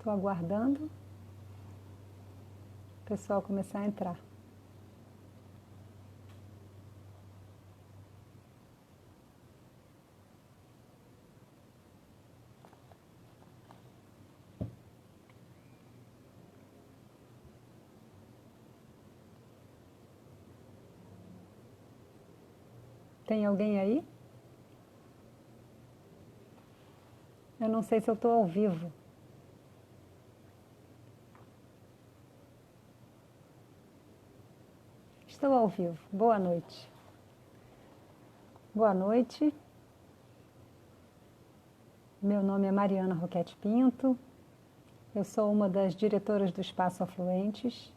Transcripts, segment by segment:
Estou aguardando o pessoal começar a entrar. Tem alguém aí? Eu não sei se eu estou ao vivo. Estou ao vivo. Boa noite. Boa noite. Meu nome é Mariana Roquete Pinto. Eu sou uma das diretoras do Espaço Afluentes.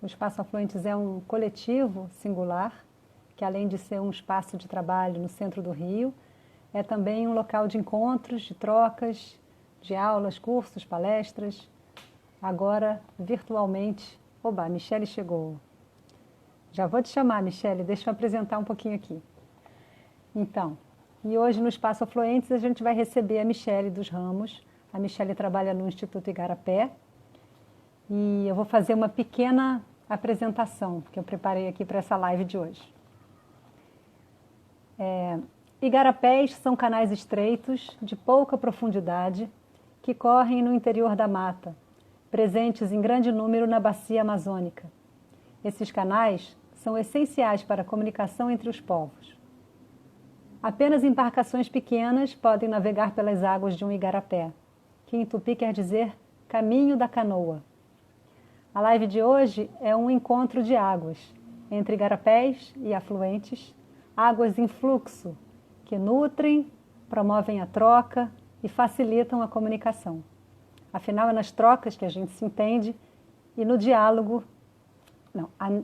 O Espaço Afluentes é um coletivo singular, que além de ser um espaço de trabalho no centro do Rio, é também um local de encontros, de trocas, de aulas, cursos, palestras. Agora, virtualmente. Oba, a Michele chegou. Já vou te chamar, Michele, deixa eu apresentar um pouquinho aqui. Então, e hoje no Espaço Afluentes a gente vai receber a Michele dos Ramos. A Michele trabalha no Instituto Igarapé e eu vou fazer uma pequena apresentação que eu preparei aqui para essa live de hoje. Igarapés são canais estreitos, de pouca profundidade, que correm no interior da mata, presentes em grande número na bacia amazônica. Esses canais são essenciais para a comunicação entre os povos. Apenas embarcações pequenas podem navegar pelas águas de um igarapé, que em tupi quer dizer caminho da canoa. A live de hoje é um encontro de águas, entre igarapés e afluentes, águas em fluxo, que nutrem, promovem a troca e facilitam a comunicação. Afinal, é nas trocas que a gente se entende e no diálogo,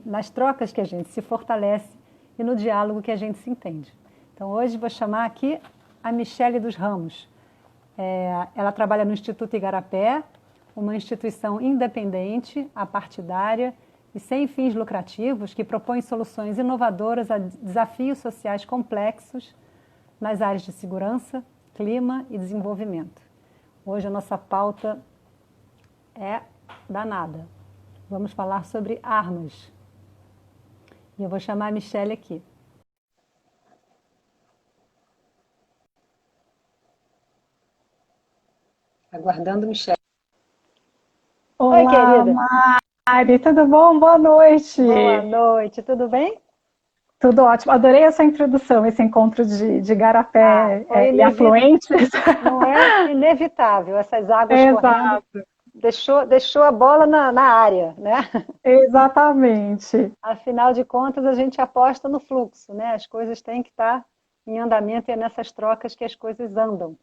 nas trocas que a gente se fortalece e no diálogo que a gente se entende. Então, hoje vou chamar aqui a Michele dos Ramos. Ela trabalha no Instituto Igarapé, uma instituição independente, apartidária e sem fins lucrativos que propõe soluções inovadoras a desafios sociais complexos nas áreas de segurança, clima e desenvolvimento. Hoje a nossa pauta é danada. Vamos falar sobre armas. E eu vou chamar a Michele aqui. Aguardando Michele. Olá, oi, querida. Mari, tudo bom? Boa noite. Boa noite, tudo bem? Tudo ótimo. Adorei essa introdução, esse encontro de Igarapé Foi e afluentes. Não é inevitável, essas águas correndo, Exato, deixou a bola na área, né? exatamente. Afinal de contas, a gente aposta no fluxo, né? As coisas têm que estar em andamento e é nessas trocas que as coisas andam.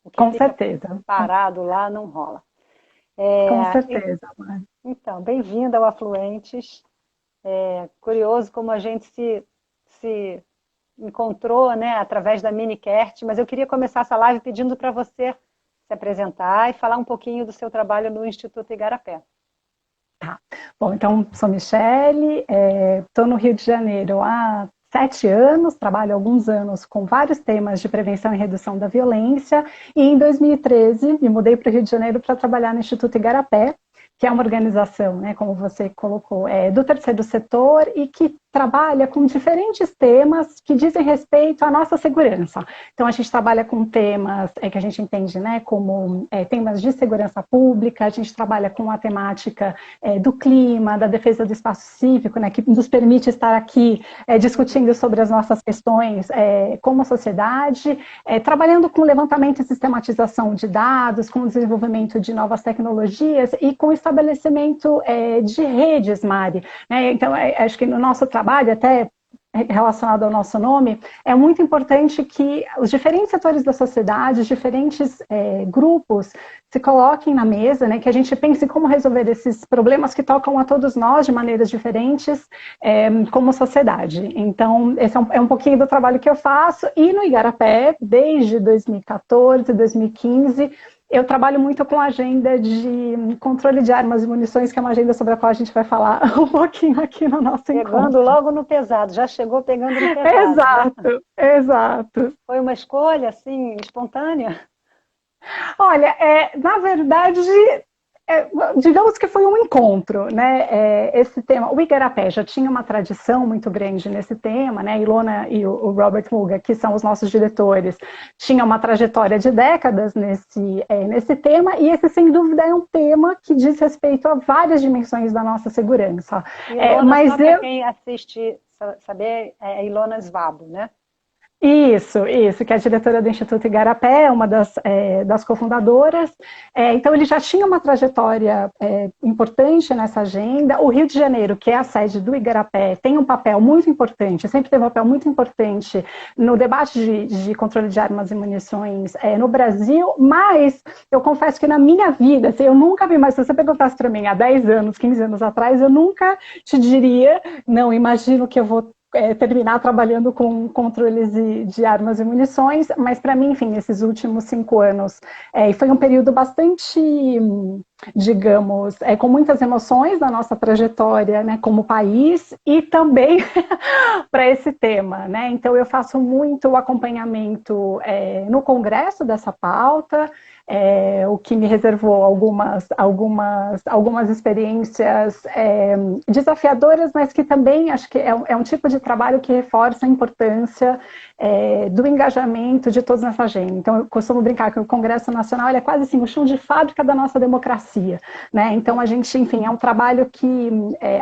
O que Com fica certeza, parado lá não rola. com certeza, Mari. Então, bem-vinda ao Afluentes. Curioso como a gente se encontrou, né, através da Minicast, mas eu queria começar essa live pedindo para você se apresentar e falar um pouquinho do seu trabalho no Instituto Igarapé. Tá. Bom, então, sou Michele, estou no Rio de Janeiro há 7 anos, trabalho há alguns anos com vários temas de prevenção e redução da violência, e em 2013 me mudei para o Rio de Janeiro para trabalhar no Instituto Igarapé, que é uma organização, né, como você colocou, do terceiro setor e que trabalha com diferentes temas que dizem respeito à nossa segurança. Então, a gente trabalha com temas que a gente entende, né, como temas de segurança pública, a gente trabalha com a temática do clima, da defesa do espaço cívico, né, que nos permite estar aqui discutindo sobre as nossas questões como sociedade, trabalhando com levantamento e sistematização de dados, com o desenvolvimento de novas tecnologias e com o estabelecimento de redes, Mari. Né? Então, acho que no nosso trabalho, até relacionado ao nosso nome, é muito importante que os diferentes setores da sociedade, os diferentes grupos se coloquem na mesa, né, que a gente pense em como resolver esses problemas que tocam a todos nós de maneiras diferentes como sociedade. Então, esse é um pouquinho do trabalho que eu faço, e no Igarapé, desde 2014, 2015, eu trabalho muito com a agenda de controle de armas e munições, que é uma agenda sobre a qual a gente vai falar um pouquinho aqui no nosso encontro. Pegando logo no pesado, já chegou pegando no pesado. Exato, Né? exato. Foi uma escolha, assim, espontânea? Olha, na verdade, digamos que foi um encontro, né? Esse tema, o Igarapé já tinha uma tradição muito grande nesse tema, né? A Ilona e o Robert Muga, que são os nossos diretores, tinham uma trajetória de décadas nesse tema, e esse, sem dúvida, é um tema que diz respeito a várias dimensões da nossa segurança. Ilona, Mas só para quem assiste saber, é a Ilona Svabo, né? Isso, que é a diretora do Instituto Igarapé, uma das cofundadoras. Então, ele já tinha uma trajetória importante nessa agenda. O Rio de Janeiro, que é a sede do Igarapé, tem um papel muito importante, sempre teve um papel muito importante no debate de controle de armas e munições no Brasil, mas eu confesso que na minha vida, assim, eu nunca vi, mas se você perguntasse para mim há 10 anos, 15 anos atrás, eu nunca te diria, não, imagino que eu vou terminar trabalhando com controles de armas e munições, mas para mim, enfim, esses últimos 5 anos, foi um período bastante, digamos, com muitas emoções na nossa trajetória, né, como país, e também para esse tema, né? Então eu faço muito acompanhamento no Congresso dessa pauta, o que me reservou algumas experiências desafiadoras, mas que também acho que é um tipo de trabalho que reforça a importância do engajamento de todos nessa agenda. Então, eu costumo brincar que o Congresso Nacional é quase assim o chão de fábrica da nossa democracia, né? Então, a gente, enfim, é um trabalho que,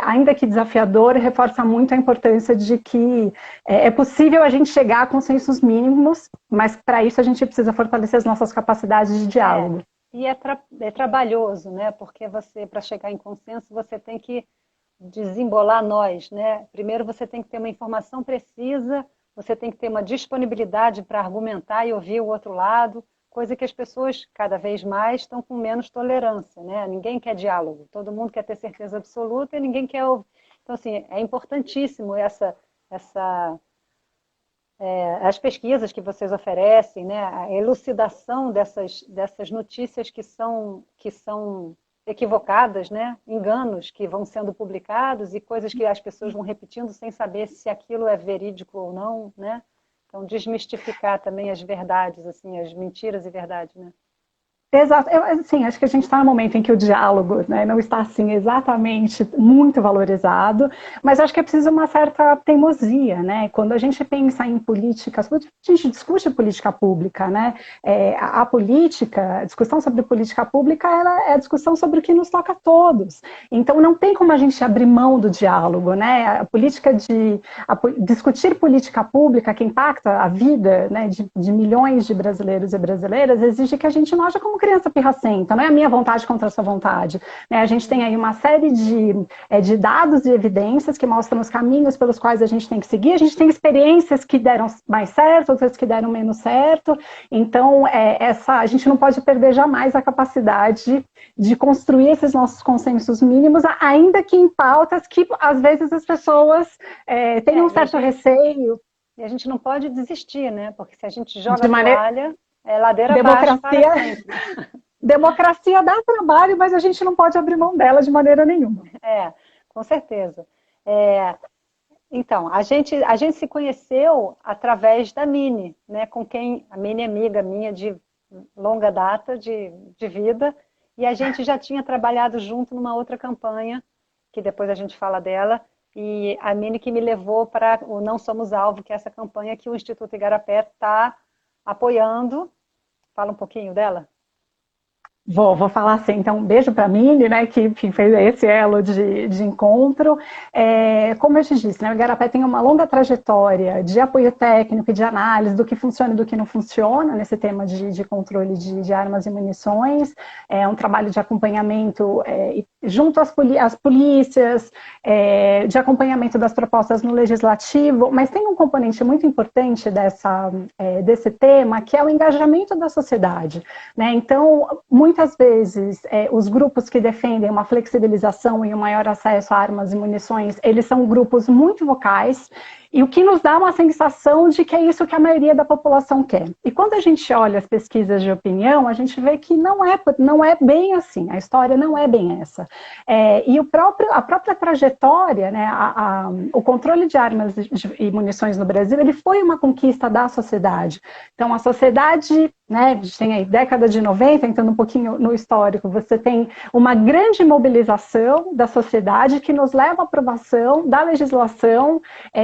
ainda que desafiador, reforça muito a importância de que é possível a gente chegar a consensos mínimos, mas para isso a gente precisa fortalecer as nossas capacidades de diálogo. E é trabalhoso, né? Porque você, para chegar em consenso, você tem que desembolar nós, né? Primeiro você tem que ter uma informação precisa, você tem que ter uma disponibilidade para argumentar e ouvir o outro lado, coisa que as pessoas cada vez mais estão com menos tolerância, né? Ninguém quer diálogo, todo mundo quer ter certeza absoluta e ninguém quer ouvir. Então, assim, é importantíssimo as pesquisas que vocês oferecem, né? A elucidação dessas notícias que são equivocadas, né? Enganos que vão sendo publicados e coisas que as pessoas vão repetindo sem saber se aquilo é verídico ou não, né? Então, desmistificar também as verdades, assim, as mentiras e verdades, né? Exato, assim, acho que a gente está no momento em que o diálogo, né, não está assim exatamente muito valorizado, mas acho que é preciso uma certa teimosia, né? Quando a gente pensa em políticas, a gente discute política pública, né? A política, a discussão sobre política pública, ela é a discussão sobre o que nos toca a todos. Então não tem como a gente abrir mão do diálogo, né? Discutir política pública que impacta a vida, né, de milhões de brasileiros e brasileiras exige que a gente não haja como criança pirracenta, não é a minha vontade contra a sua vontade. Né? A gente tem aí uma série de dados e evidências que mostram os caminhos pelos quais a gente tem que seguir. A gente tem experiências que deram mais certo, outras que deram menos certo. Então, a gente não pode perder jamais a capacidade de construir esses nossos consensos mínimos, ainda que em pautas que, às vezes, as pessoas têm um certo receio. E a gente não pode desistir, né? Porque se a gente joga a toalha... ladeira democracia, abaixo para sempre. Democracia dá trabalho, mas a gente não pode abrir mão dela de maneira nenhuma. Com certeza. Então, a gente se conheceu através da Mini, né? Com quem a Mini é amiga minha de longa data de vida, e a gente já tinha trabalhado junto numa outra campanha, que depois a gente fala dela, e a Mini que me levou para o Não Somos Alvo, que é essa campanha que o Instituto Igarapé está apoiando. Fala um pouquinho dela. Vou falar assim, então um beijo para a Mini, né, que enfim, fez esse elo de encontro. Como eu te disse, né, o Igarapé tem uma longa trajetória de apoio técnico e de análise do que funciona e do que não funciona nesse tema de controle de armas e munições. É um trabalho de acompanhamento junto às polícias, de acompanhamento das propostas no legislativo, mas tem um componente muito importante desse tema, que é o engajamento da sociedade. Né? Então, muitas vezes, os grupos que defendem uma flexibilização e um maior acesso a armas e munições, eles são grupos muito vocais E o que nos dá uma sensação de que é isso que a maioria da população quer. E quando a gente olha as pesquisas de opinião, a gente vê que não é bem assim, a história não é bem essa. E a própria trajetória, né, o controle de armas e munições no Brasil, ele foi uma conquista da sociedade. Então, a sociedade, né, a gente tem aí década de 90, entrando um pouquinho no histórico, você tem uma grande mobilização da sociedade que nos leva à aprovação da legislação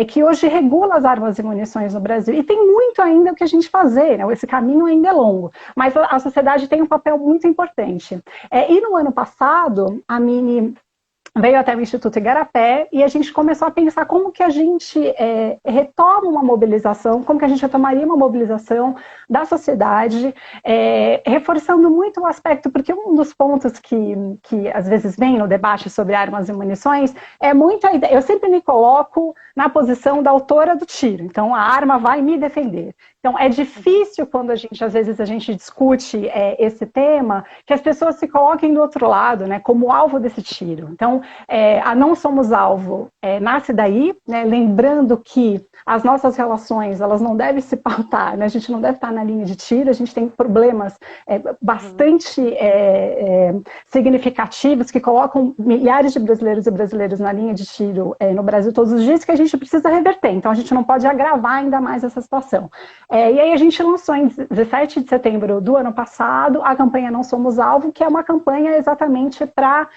que hoje regula as armas e munições no Brasil. E tem muito ainda o que a gente fazer, né? Esse caminho ainda é longo, mas a sociedade tem um papel muito importante. E no ano passado, a Mini veio até o Instituto Igarapé e a gente começou a pensar como que a gente retoma uma mobilização, como que a gente retomaria uma mobilização da sociedade, reforçando muito o aspecto, porque um dos pontos que às vezes vem no debate sobre armas e munições é muito a ideia, eu sempre me coloco na posição da autora do tiro, então a arma vai me defender. Então, é difícil quando às vezes a gente discute esse tema, que as pessoas se coloquem do outro lado, né, como alvo desse tiro. Então, a Não Somos Alvo nasce daí, né, lembrando que as nossas relações, elas não devem se pautar, né, a gente não deve estar na linha de tiro, a gente tem problemas bastante significativos que colocam milhares de brasileiros e brasileiras na linha de tiro no Brasil todos os dias, que a gente precisa reverter. Então, a gente não pode agravar ainda mais essa situação. E aí a gente lançou em 17 de setembro do ano passado a campanha Não Somos Alvo, que é uma campanha exatamente para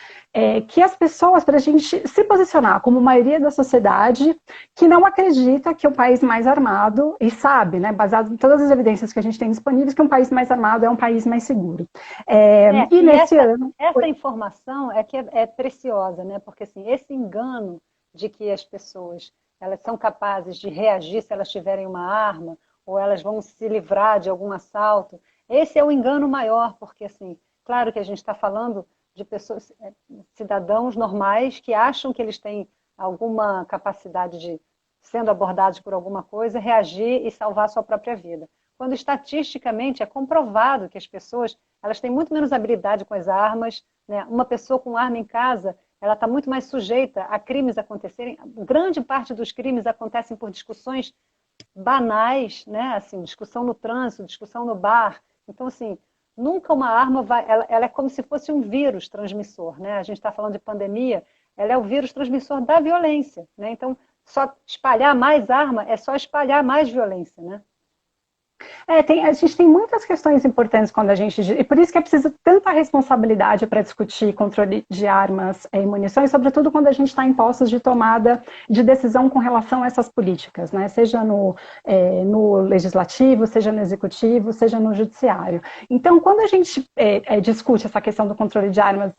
que as pessoas, para a gente se posicionar como maioria da sociedade que não acredita que o país mais armado, e sabe, né, baseado em todas as evidências que a gente tem disponíveis, que um país mais armado é um país mais seguro. E nesse ano... Essa informação é que é preciosa, né? Porque assim, esse engano de que as pessoas elas são capazes de reagir se elas tiverem uma arma, ou elas vão se livrar de algum assalto. Esse é o engano maior, porque, assim, claro que a gente está falando de pessoas, cidadãos normais que acham que eles têm alguma capacidade de, sendo abordados por alguma coisa, reagir e salvar a sua própria vida. Quando estatisticamente é comprovado que as pessoas elas têm muito menos habilidade com as armas, né? Uma pessoa com arma em casa, ela está muito mais sujeita a crimes acontecerem. Grande parte dos crimes acontecem por discussões banais, né? Assim, discussão no trânsito, discussão no bar. Então, assim, nunca uma arma vai... Ela é como se fosse um vírus transmissor, né? A gente está falando de pandemia, ela é o vírus transmissor da violência, né? Então, só espalhar mais arma é só espalhar mais violência, né? A gente tem muitas questões importantes quando a gente... E por isso que é preciso tanta responsabilidade para discutir controle de armas e munições, sobretudo quando a gente está em postos de tomada de decisão com relação a essas políticas, né? Seja no legislativo, seja no executivo, seja no judiciário. Então, quando a gente discute essa questão do controle de armas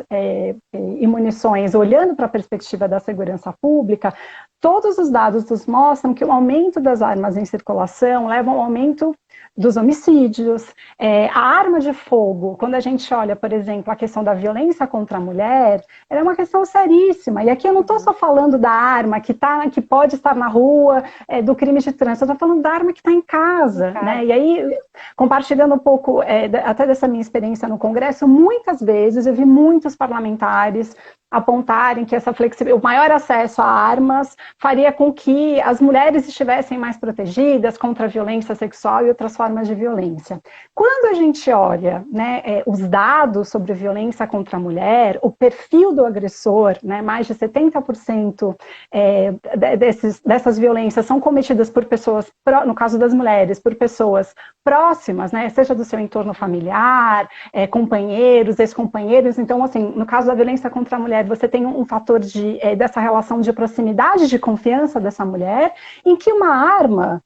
e munições, olhando para a perspectiva da segurança pública, todos os dados nos mostram que o aumento das armas em circulação leva ao aumento dos homicídios, a arma de fogo, quando a gente olha, por exemplo, a questão da violência contra a mulher, ela é uma questão seríssima, e aqui eu não estou só falando da arma que pode estar na rua, do crime de trânsito, eu estou falando da arma que está em casa, né? E aí, compartilhando um pouco até dessa minha experiência no Congresso, muitas vezes eu vi muitos parlamentares apontarem que o maior acesso a armas faria com que as mulheres estivessem mais protegidas contra a violência sexual e outras formas de violência. Quando a gente olha, né, os dados sobre violência contra a mulher, o perfil do agressor, né, mais de 70% dessas violências são cometidas por pessoas, no caso das mulheres, por pessoas próximas, né, seja do seu entorno familiar, companheiros, ex-companheiros. Então, assim, no caso da violência contra a mulher, você tem um fator dessa relação de proximidade, de confiança dessa mulher, em que uma arma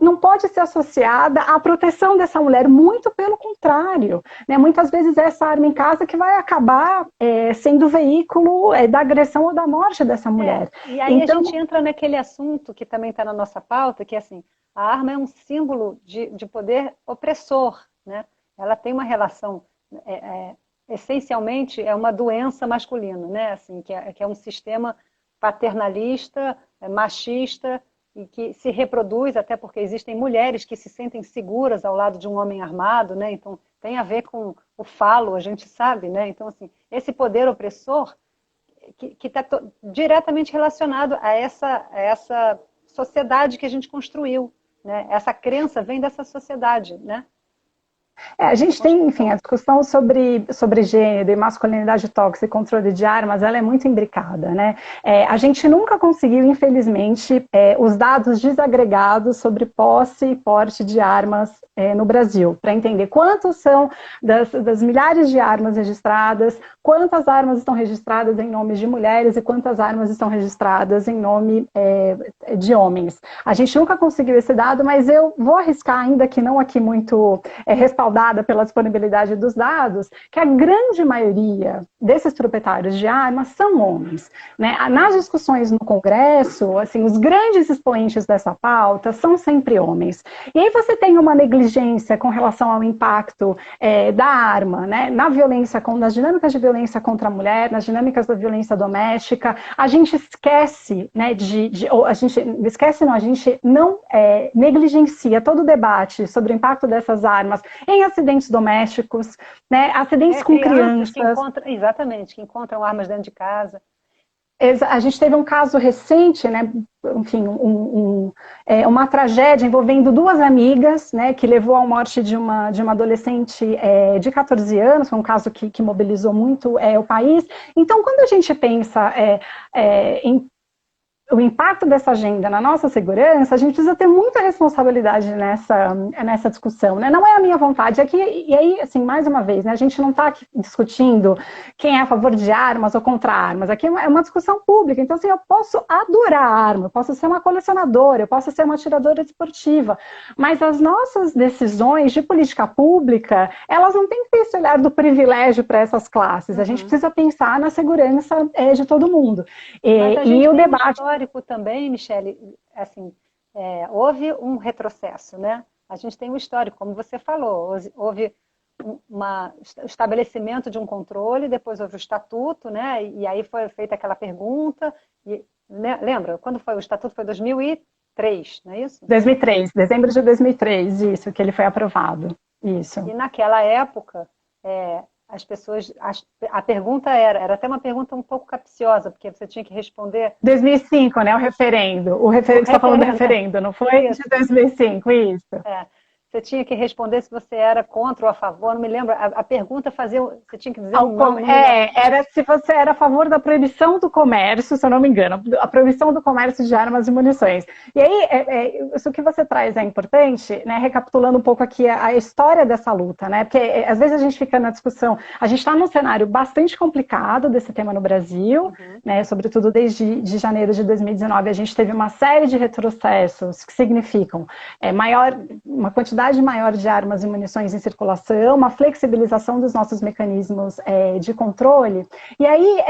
não pode ser associada à proteção dessa mulher, muito pelo contrário, né? Muitas vezes é essa arma em casa que vai acabar sendo veículo da agressão ou da morte dessa mulher. E aí então, a gente entra naquele assunto que também está na nossa pauta, que é assim, a arma é um símbolo de poder opressor, né? Ela tem uma relação... essencialmente é uma doença masculina, né? Assim, que é um sistema paternalista, machista, e que se reproduz, até porque existem mulheres que se sentem seguras ao lado de um homem armado, né? Então tem a ver com o falo, a gente sabe, né? Então, assim, esse poder opressor, que está diretamente relacionado a essa sociedade que a gente construiu, né? Essa crença vem dessa sociedade, né? A gente tem, enfim, a discussão sobre gênero e masculinidade tóxica e controle de armas, ela é muito imbricada, né? A gente nunca conseguiu, infelizmente, os dados desagregados sobre posse e porte de armas no Brasil, para entender quantos são das milhares de armas registradas, quantas armas estão registradas em nome de mulheres e quantas armas estão registradas em nome de homens. A gente nunca conseguiu esse dado, mas eu vou arriscar, ainda que não aqui muito respaldada pela disponibilidade dos dados, que a grande maioria desses proprietários de armas são homens, né? Nas discussões no Congresso, assim, os grandes expoentes dessa pauta são sempre homens. E aí você tem uma negligência com relação ao impacto da arma, né? Na violência, nas dinâmicas de violência contra a mulher, nas dinâmicas da violência doméstica. A gente esquece, né, a gente não negligencia todo o debate sobre o impacto dessas armas em acidentes domésticos, né, acidentes com crianças. Que encontram armas dentro de casa. A gente teve um caso recente, né, enfim, uma tragédia envolvendo duas amigas, né, que levou à morte de uma adolescente de 14 anos, foi um caso que mobilizou muito o país. Então, quando a gente pensa em o impacto dessa agenda na nossa segurança, a gente precisa ter muita responsabilidade nessa discussão, né? Não é a minha vontade, e aí, assim, mais uma vez, né, a gente não está aqui discutindo quem é a favor de armas ou contra armas, aqui é uma discussão pública, então, assim, eu posso adorar arma, eu posso ser uma colecionadora, eu posso ser uma atiradora esportiva, mas as nossas decisões de política pública, elas não têm que ter esse olhar do privilégio para essas classes, a gente precisa pensar na segurança de todo mundo. E o debate... histórico também, Michele, assim, houve um retrocesso, né? A gente tem um histórico, como você falou, houve o estabelecimento de um controle, depois houve o estatuto, né? E aí foi feita aquela pergunta, lembra? Quando foi o estatuto? Foi 2003, não é isso? 2003, dezembro de 2003, isso, que ele foi aprovado, isso. E naquela época, as pessoas, a pergunta era até uma pergunta um pouco capciosa, porque você tinha que responder... 2005, né, o referendo, você está falando do referendo, não foi? Isso. De 2005, isso. Você tinha que responder se você era contra ou a favor, não me lembro, a pergunta fazia, você tinha que dizer um não. Era se você era a favor da proibição do comércio, se eu não me engano, a proibição do comércio de armas e munições. E aí, isso que você traz é importante, né, recapitulando um pouco aqui a história dessa luta, né, porque às vezes a gente fica na discussão, a gente está num cenário bastante complicado desse tema no Brasil, né, sobretudo desde janeiro de 2019, a gente teve uma série de retrocessos que significam uma quantidade maior de armas e munições em circulação, uma flexibilização dos nossos mecanismos de controle. E aí,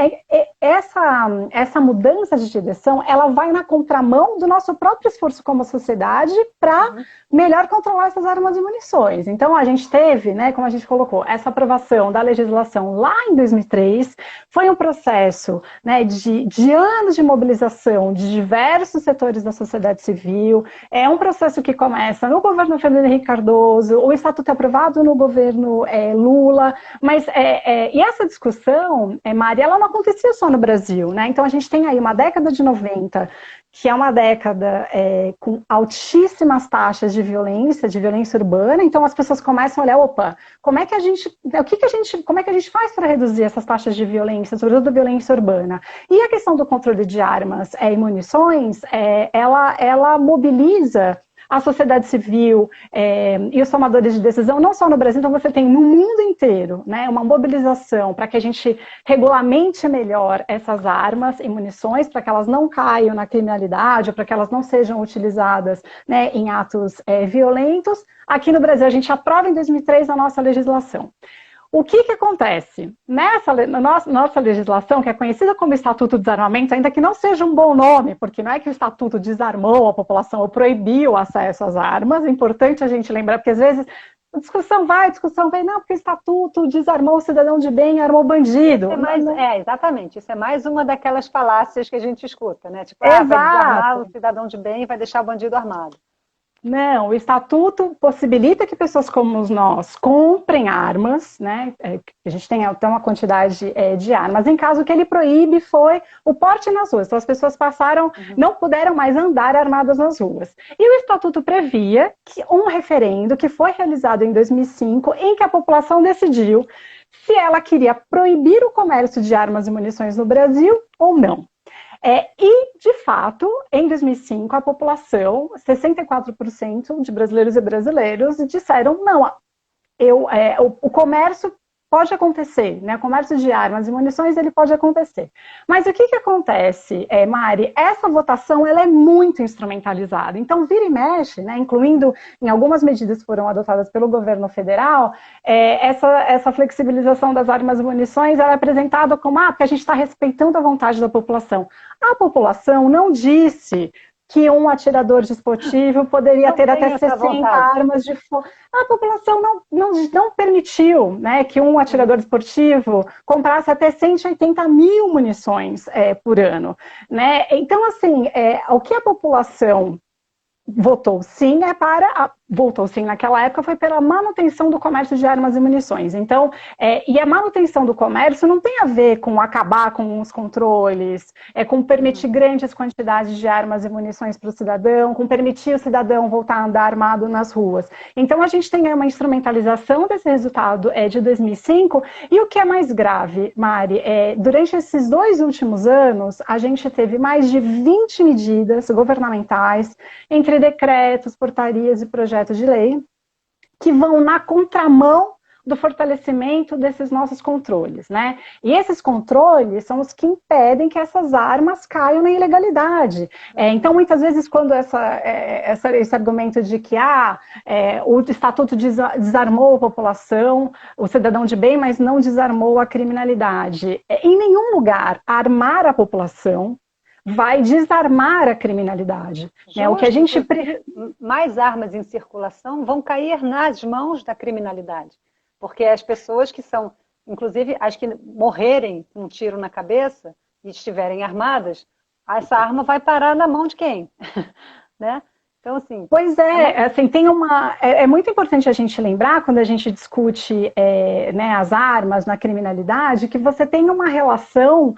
essa mudança de direção, ela vai na contramão do nosso próprio esforço como sociedade para melhor controlar essas armas e munições. Então, a gente teve, né, como a gente colocou, essa aprovação da legislação lá em 2003, foi um processo, né, de anos de mobilização de diversos setores da sociedade civil, é um processo que começa no governo Fernando Henrique Cardoso, o estatuto é aprovado no governo Lula, mas e essa discussão, Mari, ela não acontecia só no Brasil, né? Então a gente tem aí uma década de 90, que é uma década com altíssimas taxas de violência urbana, então as pessoas começam a olhar, opa, como é que a gente faz para reduzir essas taxas de violência, sobretudo violência urbana? E a questão do controle de armas e munições, ela mobiliza a sociedade civil e os tomadores de decisão, não só no Brasil, então você tem no mundo inteiro, né, uma mobilização para que a gente regulamente melhor essas armas e munições, para que elas não caiam na criminalidade, ou para que elas não sejam utilizadas, né, em atos violentos. Aqui no Brasil, a gente aprova em 2003 a nossa legislação. O que acontece? Nossa legislação, que é conhecida como Estatuto de Desarmamento, ainda que não seja um bom nome, porque não é que o Estatuto desarmou a população ou proibiu o acesso às armas, é importante a gente lembrar, porque às vezes a discussão vem, não, porque o Estatuto desarmou o cidadão de bem e armou o bandido. Exatamente, isso é mais uma daquelas falácias que a gente escuta, né? Tipo, vai desarmar o cidadão de bem e vai deixar o bandido armado. Não, o estatuto possibilita que pessoas como nós comprem armas, né? A gente tem até uma quantidade de armas. Em caso, o que ele proíbe foi o porte nas ruas. Então, as pessoas passaram, não puderam mais andar armadas nas ruas. E o estatuto previa que um referendo que foi realizado em 2005, em que a população decidiu se ela queria proibir o comércio de armas e munições no Brasil ou não. E, de fato, em 2005, a população, 64% de brasileiros e brasileiros, disseram não, o comércio pode acontecer, né? O comércio de armas e munições, ele pode acontecer. Mas o que acontece, Mari? Essa votação, ela é muito instrumentalizada. Então, vira e mexe, né? Incluindo em algumas medidas que foram adotadas pelo governo federal, essa flexibilização das armas e munições, ela é apresentada como, porque a gente está respeitando a vontade da população. A população não disse que um atirador desportivo poderia ter até 60 armas de fogo. A população não permitiu, né, que um atirador desportivo comprasse até 180 mil munições por ano. Né? Então, assim, o que a população votou sim votou sim naquela época foi pela manutenção do comércio de armas e munições. Então, e a manutenção do comércio não tem a ver com acabar com os controles, com permitir grandes quantidades de armas e munições para o cidadão, com permitir o cidadão voltar a andar armado nas ruas. Então, a gente tem uma instrumentalização desse resultado de 2005, e o que é mais grave, Mari, durante esses 2 últimos anos, a gente teve mais de 20 medidas governamentais, entre decretos, portarias e projetos de lei, que vão na contramão do fortalecimento desses nossos controles, né? E esses controles são os que impedem que essas armas caiam na ilegalidade. Então, muitas vezes, quando esse argumento de que o estatuto desarmou a população, o cidadão de bem, mas não desarmou a criminalidade. Em nenhum lugar, armar a população vai desarmar a criminalidade. Né? O que a gente mais armas em circulação vão cair nas mãos da criminalidade. Porque as pessoas que são, inclusive as que morrerem com um tiro na cabeça e estiverem armadas, essa arma vai parar na mão de quem? Né? Então, assim... Pois assim, é muito importante a gente lembrar, quando a gente discute né, as armas na criminalidade, que você tem uma relação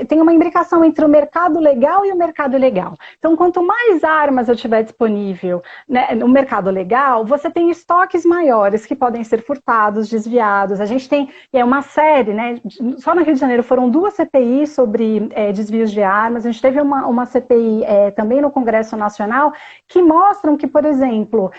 tem uma imbricação entre o mercado legal e o mercado ilegal. Então, quanto mais armas eu tiver disponível, né, no mercado legal, você tem estoques maiores que podem ser furtados, desviados. A gente tem uma série, né, só no Rio de Janeiro foram 2 CPIs sobre desvios de armas, a gente teve uma CPI também no Congresso Nacional, que mostram que, por exemplo,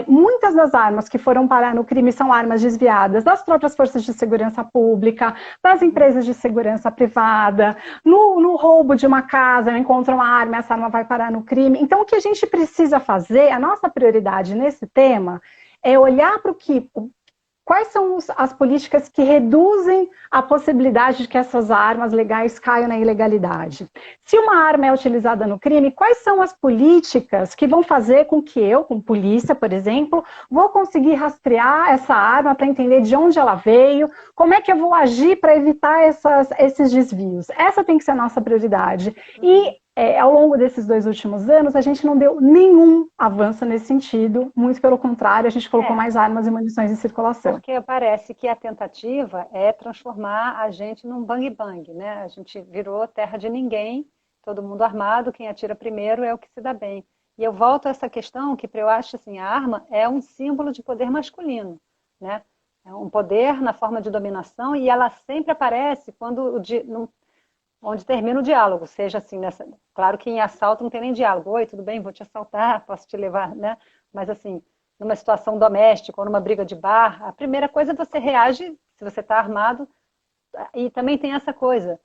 muitas das armas que foram parar no crime são armas desviadas das próprias forças de segurança pública, das empresas de segurança privada, no roubo de uma casa, eu encontro uma arma, essa arma vai parar no crime. Então, o que a gente precisa fazer, a nossa prioridade nesse tema, é olhar para quais são as políticas que reduzem a possibilidade de que essas armas legais caiam na ilegalidade? Se uma arma é utilizada no crime, quais são as políticas que vão fazer com que eu, como polícia, por exemplo, vou conseguir rastrear essa arma para entender de onde ela veio, como é que eu vou agir para evitar esses desvios? Essa tem que ser a nossa prioridade. E ao longo desses 2 últimos anos, a gente não deu nenhum avanço nesse sentido, muito pelo contrário, a gente colocou mais armas e munições em circulação. Porque parece que a tentativa é transformar a gente num bang-bang, né? A gente virou terra de ninguém, todo mundo armado, quem atira primeiro é o que se dá bem. E eu volto a essa questão que eu acho assim, a arma é um símbolo de poder masculino, né? É um poder na forma de dominação e ela sempre aparece quando onde termina o diálogo, seja assim, claro que em assalto não tem nem diálogo, oi, tudo bem, vou te assaltar, posso te levar, né? Mas assim, numa situação doméstica ou numa briga de bar, a primeira coisa é você reage, se você está armado, e também tem essa coisa,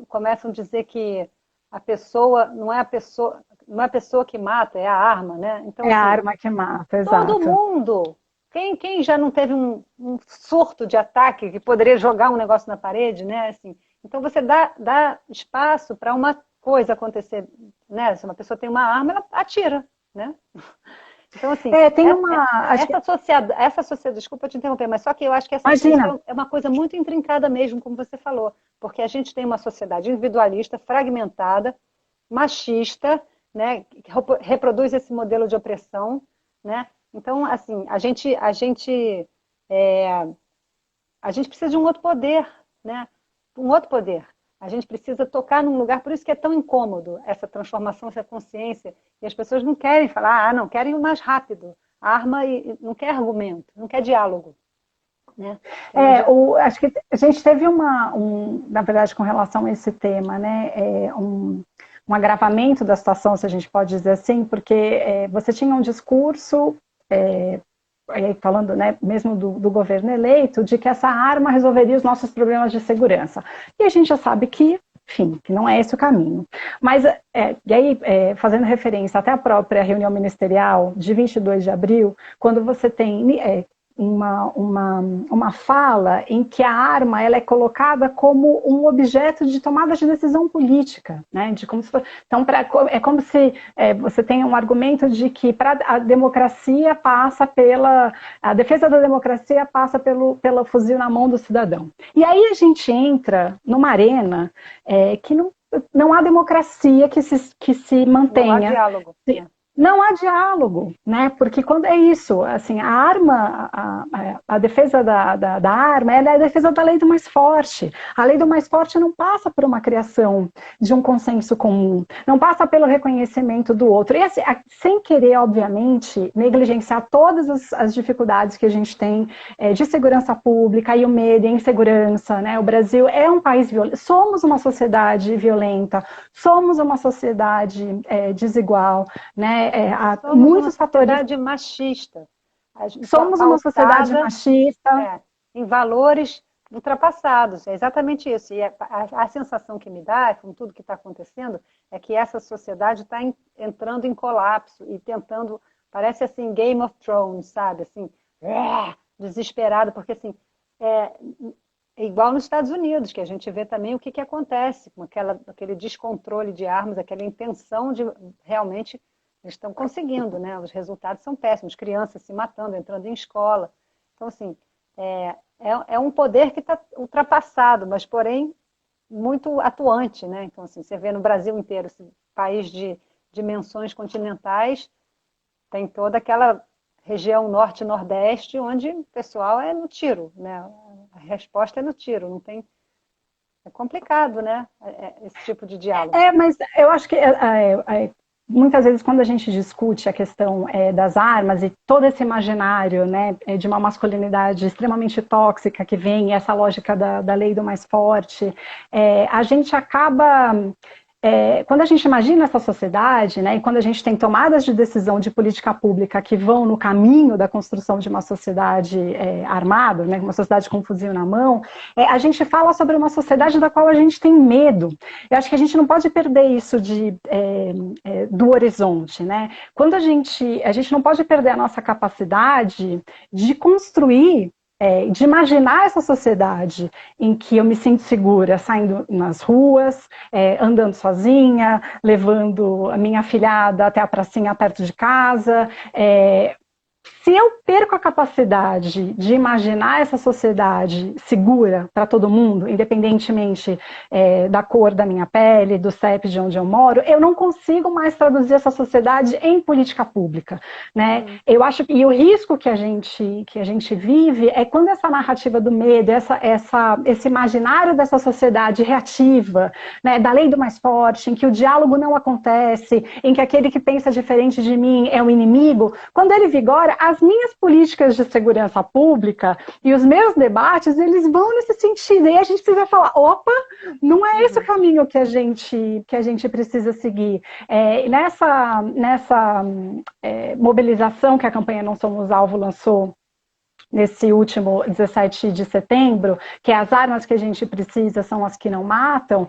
começam a dizer que a pessoa, não é a pessoa que mata, é a arma, né? Então, assim, a arma que mata, exato. Todo mundo, quem já não teve um surto de ataque que poderia jogar um negócio na parede, né? Assim, então, você dá espaço para uma coisa acontecer, né? Se uma pessoa tem uma arma, ela atira, né? Então, assim, essa sociedade, desculpa te interromper, mas só que eu acho que essa é uma coisa muito intrincada mesmo, como você falou, porque a gente tem uma sociedade individualista, fragmentada, machista, né, que reproduz esse modelo de opressão, né? Então, assim, a gente precisa de um outro poder, né? Um outro poder. A gente precisa tocar num lugar, por isso que é tão incômodo essa transformação, essa consciência, e as pessoas não querem falar, não, querem o mais rápido, arma e não quer argumento, não quer diálogo. Né? Acho que a gente teve na verdade, com relação a esse tema, né, um agravamento da situação, se a gente pode dizer assim, porque você tinha um discurso, falando, né, mesmo do governo eleito, de que essa arma resolveria os nossos problemas de segurança. E a gente já sabe que, enfim, que não é esse o caminho. Mas, e aí, fazendo referência até à própria reunião ministerial de 22 de abril, quando você tem uma fala em que a arma ela é colocada como um objeto de tomada de decisão política, né? Então, é como se você tem um argumento de que a democracia passa a defesa da democracia passa pelo fuzil na mão do cidadão. E aí a gente entra numa arena que não há democracia que se mantenha. Não há diálogo. Não há diálogo, né? Porque quando é isso, assim, a arma, a defesa da arma, ela é a defesa da lei do mais forte. A lei do mais forte não passa por uma criação de um consenso comum, não passa pelo reconhecimento do outro. E assim, sem querer, obviamente, negligenciar todas as dificuldades que a gente tem de segurança pública e o medo e a insegurança, né? O Brasil é um país violento, somos uma sociedade violenta, somos uma sociedade desigual, né? Somos muitos fatores. Somos uma sociedade machista. Somos uma sociedade machista. Em valores ultrapassados. É exatamente isso. E a sensação que me dá, com tudo que está acontecendo, é que essa sociedade está entrando em colapso e tentando, parece assim, Game of Thrones, sabe? Assim, desesperado, porque assim, é igual nos Estados Unidos, que a gente vê também o que acontece com aquele descontrole de armas, aquela intenção de realmente. Eles estão conseguindo, né? Os resultados são péssimos, crianças se matando, entrando em escola. Então, assim, é um poder que está ultrapassado, mas, porém, muito atuante, né? Então, assim, você vê no Brasil inteiro, esse país de dimensões continentais, tem toda aquela região norte e nordeste, onde o pessoal é no tiro, né? A resposta é no tiro, não tem... É complicado, né? Esse tipo de diálogo. Mas eu acho que... muitas vezes, quando a gente discute a questão das armas e todo esse imaginário, né, de uma masculinidade extremamente tóxica que vem, essa lógica da lei do mais forte, a gente acaba... quando a gente imagina essa sociedade, né, e quando a gente tem tomadas de decisão de política pública que vão no caminho da construção de uma sociedade armada, né, uma sociedade com fuzil na mão, a gente fala sobre uma sociedade da qual a gente tem medo. Eu acho que a gente não pode perder isso do horizonte, né? Quando a gente não pode perder a nossa capacidade de construir, de imaginar essa sociedade em que eu me sinto segura saindo nas ruas, andando sozinha, levando a minha afilhada até a pracinha perto de casa. Se eu perco a capacidade de imaginar essa sociedade segura para todo mundo, independentemente da cor da minha pele, do CEP de onde eu moro, eu não consigo mais traduzir essa sociedade em política pública, né? Eu acho que o risco que a gente vive é quando essa narrativa do medo, esse imaginário dessa sociedade reativa, né, da lei do mais forte, em que o diálogo não acontece, em que aquele que pensa diferente de mim é o inimigo, quando ele vigora, as minhas políticas de segurança pública e os meus debates, eles vão nesse sentido. E a gente precisa falar, opa, não é esse o caminho que a gente precisa seguir. Nessa mobilização que a campanha Não Somos Alvo lançou nesse último 17 de setembro, que as armas que a gente precisa são as que não matam,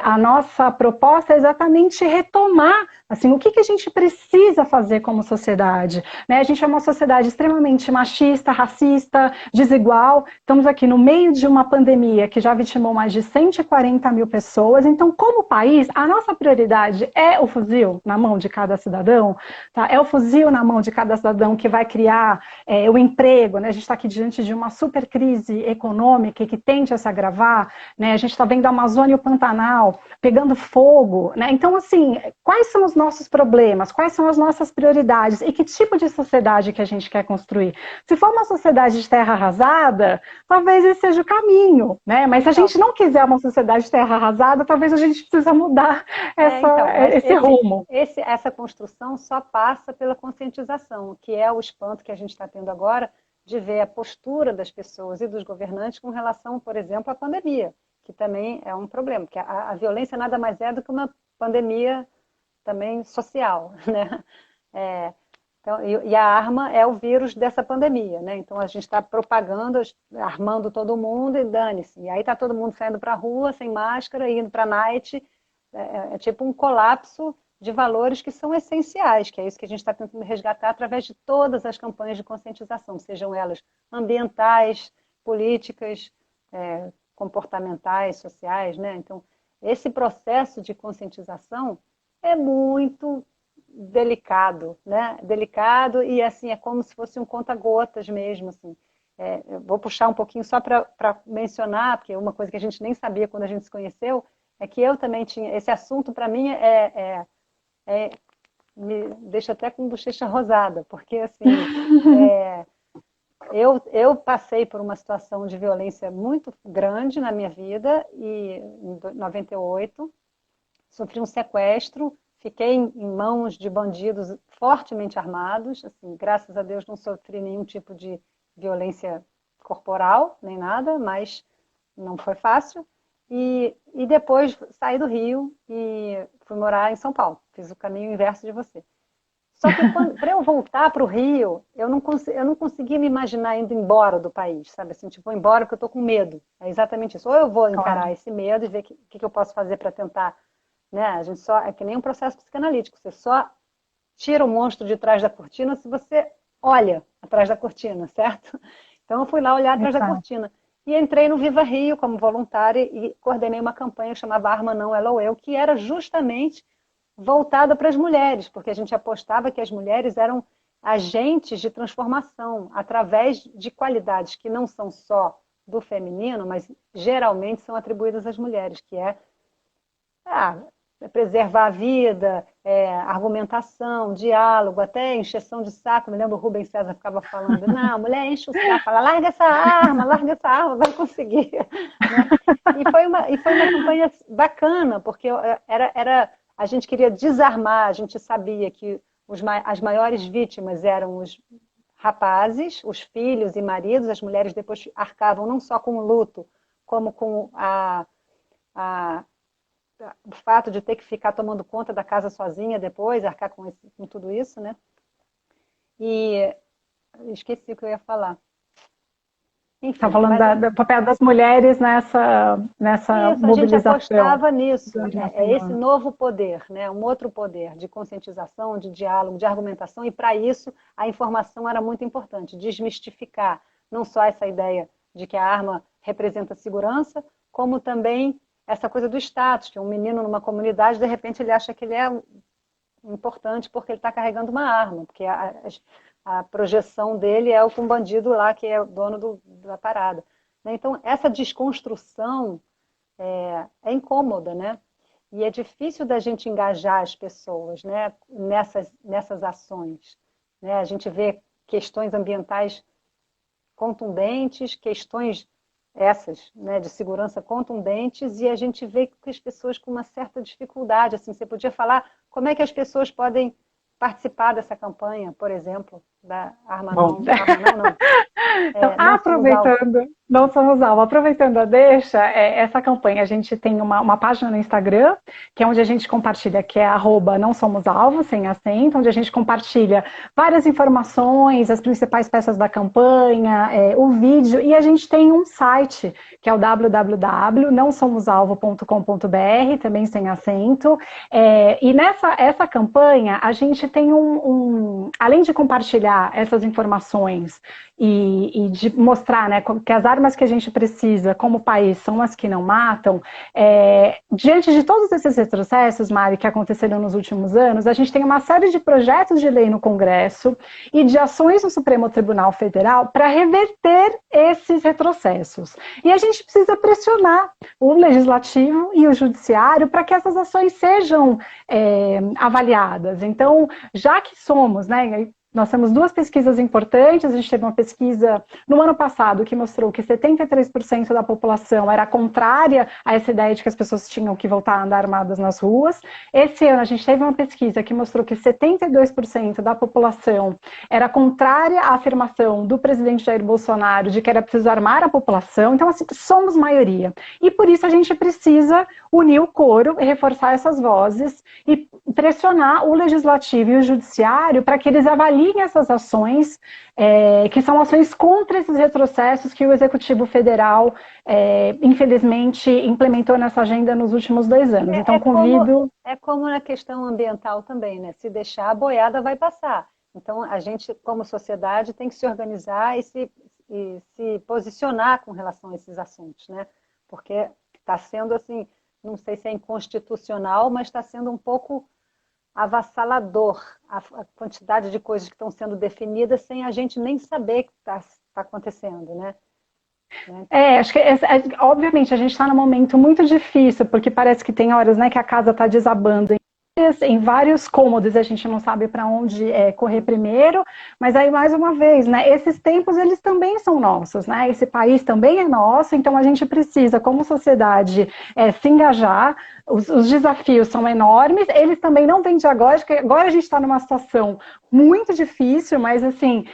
a nossa proposta é exatamente retomar assim, o que a gente precisa fazer como sociedade, né? A gente é uma sociedade extremamente machista, racista, desigual, estamos aqui no meio de uma pandemia que já vitimou mais de 140 mil pessoas, então como país, a nossa prioridade é o fuzil na mão de cada cidadão, tá? É o fuzil na mão de cada cidadão que vai criar o emprego, né? gente está aqui diante de uma super crise econômica que tende a se agravar, né? A gente está vendo a Amazônia e o Pantanal pegando fogo, né? Então, assim, quais são os nossos problemas? Quais são as nossas prioridades? E que tipo de sociedade que a gente quer construir? Se for uma sociedade de terra arrasada, talvez esse seja o caminho, né? Mas se a gente não quiser uma sociedade de terra arrasada, talvez a gente precisa mudar esse rumo. Essa construção só passa pela conscientização, que é o espanto que a gente está tendo agora de ver a postura das pessoas e dos governantes com relação, por exemplo, à pandemia, que também é um problema, porque a violência nada mais é do que uma pandemia também social, né? Então, e a arma é o vírus dessa pandemia, né? Então a gente está propagando, armando todo mundo e dane-se. E aí está todo mundo saindo para a rua sem máscara, indo para a night. É tipo um colapso de valores que são essenciais, que é isso que a gente está tentando resgatar através de todas as campanhas de conscientização, sejam elas ambientais, políticas, comportamentais, sociais, né? Então, esse processo de conscientização é muito delicado, né? Delicado e assim é como se fosse um conta-gotas mesmo, assim. Eu vou puxar um pouquinho só para mencionar, porque uma coisa que a gente nem sabia quando a gente se conheceu é que eu também tinha esse assunto. Para mim me deixa até com bochecha rosada, porque assim eu passei por uma situação de violência muito grande na minha vida e em 98 sofri um sequestro. Fiquei em mãos de bandidos fortemente armados, assim, graças a Deus não sofri nenhum tipo de violência corporal, nem nada, mas não foi fácil. E depois saí do Rio e fui morar em São Paulo, fiz o caminho inverso de você. Só que para eu voltar para o Rio, eu não conseguia me imaginar indo embora do país, sabe? Assim, tipo, vou embora porque eu estou com medo. É exatamente isso. Ou eu vou encarar esse medo e ver o que eu posso fazer para tentar. Né? A gente só é que nem um processo psicanalítico, você só tira o monstro de trás da cortina se você olha atrás da cortina, certo? Então eu fui lá olhar atrás da cortina e entrei no Viva Rio como voluntária e coordenei uma campanha que chamava Arma Não, Ela ou Eu, que era justamente voltada para as mulheres, porque a gente apostava que as mulheres eram agentes de transformação através de qualidades que não são só do feminino, mas geralmente são atribuídas às mulheres, que é preservar a vida, argumentação, diálogo, até encheção de saco. Me lembro o Rubens César ficava falando, não, a mulher enche o saco, fala, larga essa arma, vai conseguir. Né? E foi uma campanha bacana, porque a gente queria desarmar, a gente sabia que as maiores vítimas eram os rapazes, os filhos e maridos, as mulheres depois arcavam não só com o luto, como com o fato de ter que ficar tomando conta da casa sozinha depois, arcar com tudo isso, né? E esqueci o que eu ia falar. Está falando do papel das mulheres nessa isso, mobilização. A gente apostava nisso. É esse novo poder, né? Um outro poder de conscientização, de diálogo, de argumentação, e para isso a informação era muito importante, desmistificar não só essa ideia de que a arma representa segurança, como também essa coisa do status, que um menino numa comunidade, de repente ele acha que ele é importante porque ele está carregando uma arma, porque a projeção dele é o com bandido lá, que é o dono da parada. Então, essa desconstrução é incômoda, né? E é difícil da gente engajar as pessoas, né, nessas ações. Né? A gente vê questões ambientais contundentes, questões essas, né, de segurança contundentes, e a gente vê que as pessoas com uma certa dificuldade, assim, você podia falar como é que as pessoas podem participar dessa campanha, por exemplo, da Arma Não, não. Então, não somos alvo, aproveitando a deixa, essa campanha, a gente tem uma página no Instagram, que é onde a gente compartilha, que é @nãosomos_alvo, sem acento, onde a gente compartilha várias informações, as principais peças da campanha, o vídeo, e a gente tem um site, que é o www.nãosomosalvo.com.br, também sem acento, e essa campanha, a gente tem além de compartilhar essas informações e e de mostrar, né, que as armas que a gente precisa como país são as que não matam, diante de todos esses retrocessos, Mari, que aconteceram nos últimos anos, a gente tem uma série de projetos de lei no Congresso e de ações no Supremo Tribunal Federal para reverter esses retrocessos. E a gente precisa pressionar o Legislativo e o Judiciário para que essas ações sejam avaliadas. Então, já que somos, né, nós temos duas pesquisas importantes. A gente teve uma pesquisa no ano passado que mostrou que 73% da população era contrária a essa ideia de que as pessoas tinham que voltar a andar armadas nas ruas. Esse ano a gente teve uma pesquisa que mostrou que 72% da população era contrária à afirmação do presidente Jair Bolsonaro de que era preciso armar a população. Então, assim, somos maioria. E por isso a gente precisa unir o coro e reforçar essas vozes e pressionar o Legislativo e o Judiciário para que eles avaliem essas ações, que são ações contra esses retrocessos que o Executivo Federal, infelizmente, implementou nessa agenda nos últimos 2 anos. Então, convido... É como na questão ambiental também, né? Se deixar, a boiada vai passar. Então, a gente, como sociedade, tem que se organizar e se posicionar com relação a esses assuntos, né? Porque está sendo, assim, não sei se é inconstitucional, mas está sendo um pouco avassalador a quantidade de coisas que estão sendo definidas sem a gente nem saber o que está acontecendo, né? Acho que, obviamente, a gente está num momento muito difícil, porque parece que tem horas, né, que a casa está desabando em vários cômodos, a gente não sabe para onde correr primeiro, mas aí, mais uma vez, né, esses tempos, eles também são nossos, né, esse país também é nosso, então a gente precisa, como sociedade, se engajar. Os desafios são enormes, eles também não vêm de agora, porque agora a gente está numa situação muito difícil, mas assim,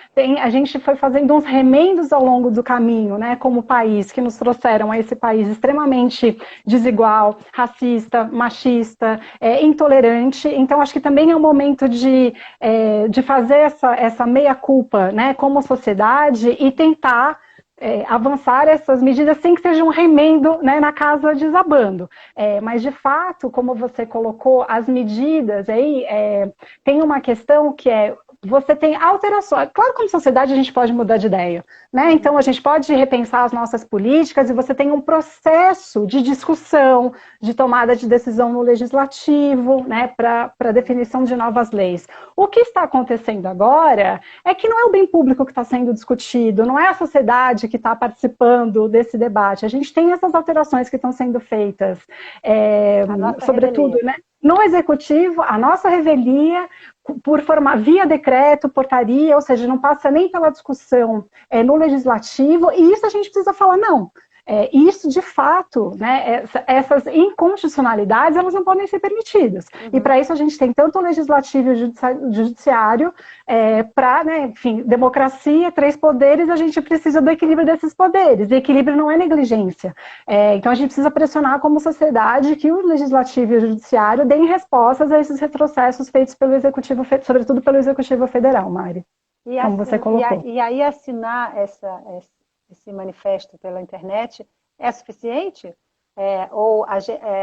a gente foi fazendo uns remendos ao longo do caminho, né, como país, que nos trouxeram a esse país extremamente desigual, racista, machista, intolerante. Então, acho que também é um momento de fazer essa meia-culpa, né, como sociedade e tentar avançar essas medidas sem que seja um remendo, né, na casa desabando. Mas, de fato, como você colocou, as medidas aí, tem uma questão que você tem alterações. Claro, como sociedade, a gente pode mudar de ideia, né? Então, a gente pode repensar as nossas políticas e você tem um processo de discussão, de tomada de decisão no legislativo, né, para definição de novas leis. O que está acontecendo agora é que não é o bem público que está sendo discutido, não é a sociedade que está participando desse debate. A gente tem essas alterações que estão sendo feitas, sobretudo, né, no executivo, a nossa revelia, por formar via decreto, portaria, ou seja, não passa nem pela discussão no legislativo, e isso a gente precisa falar, não. Isso, de fato, né, essas inconstitucionalidades, elas não podem ser permitidas. Uhum. E para isso a gente tem tanto o legislativo e o judiciário, para, né, enfim, democracia, 3 poderes, a gente precisa do equilíbrio desses poderes. E equilíbrio não é negligência. Então a gente precisa pressionar como sociedade que o legislativo e o judiciário deem respostas a esses retrocessos feitos pelo executivo, sobretudo pelo executivo federal, Mari. Como você colocou. E aí assinar esse manifesto pela internet é suficiente?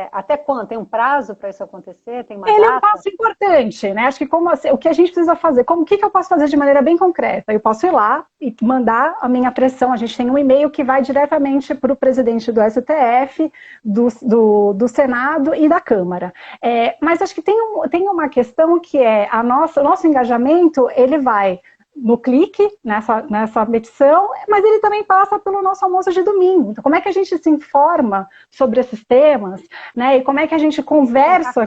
Até quando? Tem um prazo para isso acontecer? Tem uma data? É um passo importante, né? Acho que o que a gente precisa fazer, o que eu posso fazer de maneira bem concreta? Eu posso ir lá e mandar a minha pressão. A gente tem um e-mail que vai diretamente para o presidente do STF, do Senado e da Câmara. Mas acho que tem uma questão que o nosso engajamento, ele vai no clique, nessa petição, mas ele também passa pelo nosso almoço de domingo. Então, como é que a gente se informa sobre esses temas, né? E como é que a gente conversa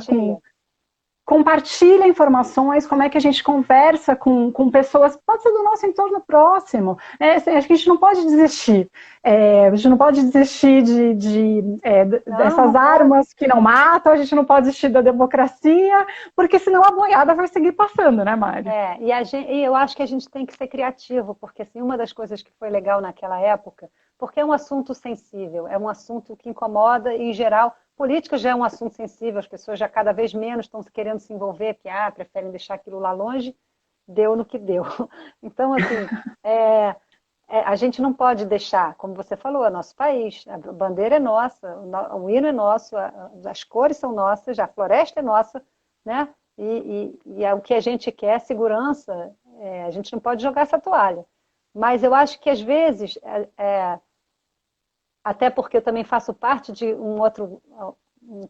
compartilha informações, como é que a gente conversa com pessoas, pode ser do nosso entorno próximo, né? Acho que a gente não pode desistir. A gente não pode desistir dessas armas que não matam, a gente não pode desistir da democracia, porque senão a boiada vai seguir passando, né, Mari? E eu acho que a gente tem que ser criativo, porque assim, uma das coisas que foi legal naquela época, porque é um assunto sensível, é um assunto que incomoda e, em geral, política já é um assunto sensível, as pessoas já cada vez menos estão querendo se envolver, porque preferem deixar aquilo lá longe, deu no que deu. Então, assim, a gente não pode deixar, como você falou, é nosso país, a bandeira é nossa, o hino é nosso, as cores são nossas, a floresta é nossa, né? E o que a gente quer é segurança, a gente não pode jogar essa toalha. Mas eu acho que às vezes, até porque eu também faço parte de um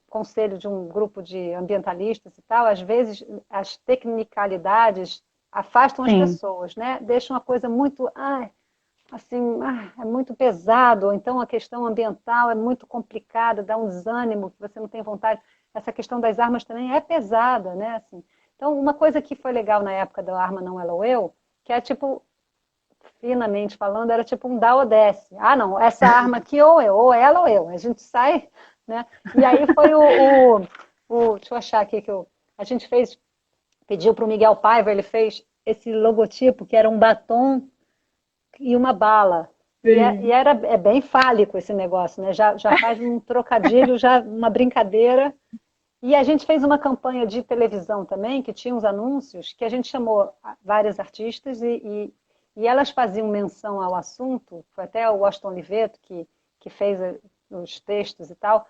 conselho de um grupo de ambientalistas e tal, às vezes as tecnicalidades afastam as Sim, pessoas, né? Deixam uma coisa muito, assim, é muito pesado, ou então a questão ambiental é muito complicada, dá um desânimo que você não tem vontade. Essa questão das armas também é pesada, né? Assim, então, uma coisa que foi legal na época da Arma Não Ela ou Eu, que é tipo, finamente falando, era tipo um dá ou desce. Ah, não, essa arma aqui ou eu, ou ela ou eu. A gente sai, né? E aí foi deixa eu achar aqui a gente fez, pediu para o Miguel Paiva, ele fez esse logotipo que era um batom e uma bala. E sim. é bem fálico esse negócio, né? Já faz um trocadilho, já uma brincadeira. E a gente fez uma campanha de televisão também, que tinha uns anúncios, que a gente chamou várias artistas e elas faziam menção ao assunto. Foi até o Washington Oliveto que fez os textos e tal.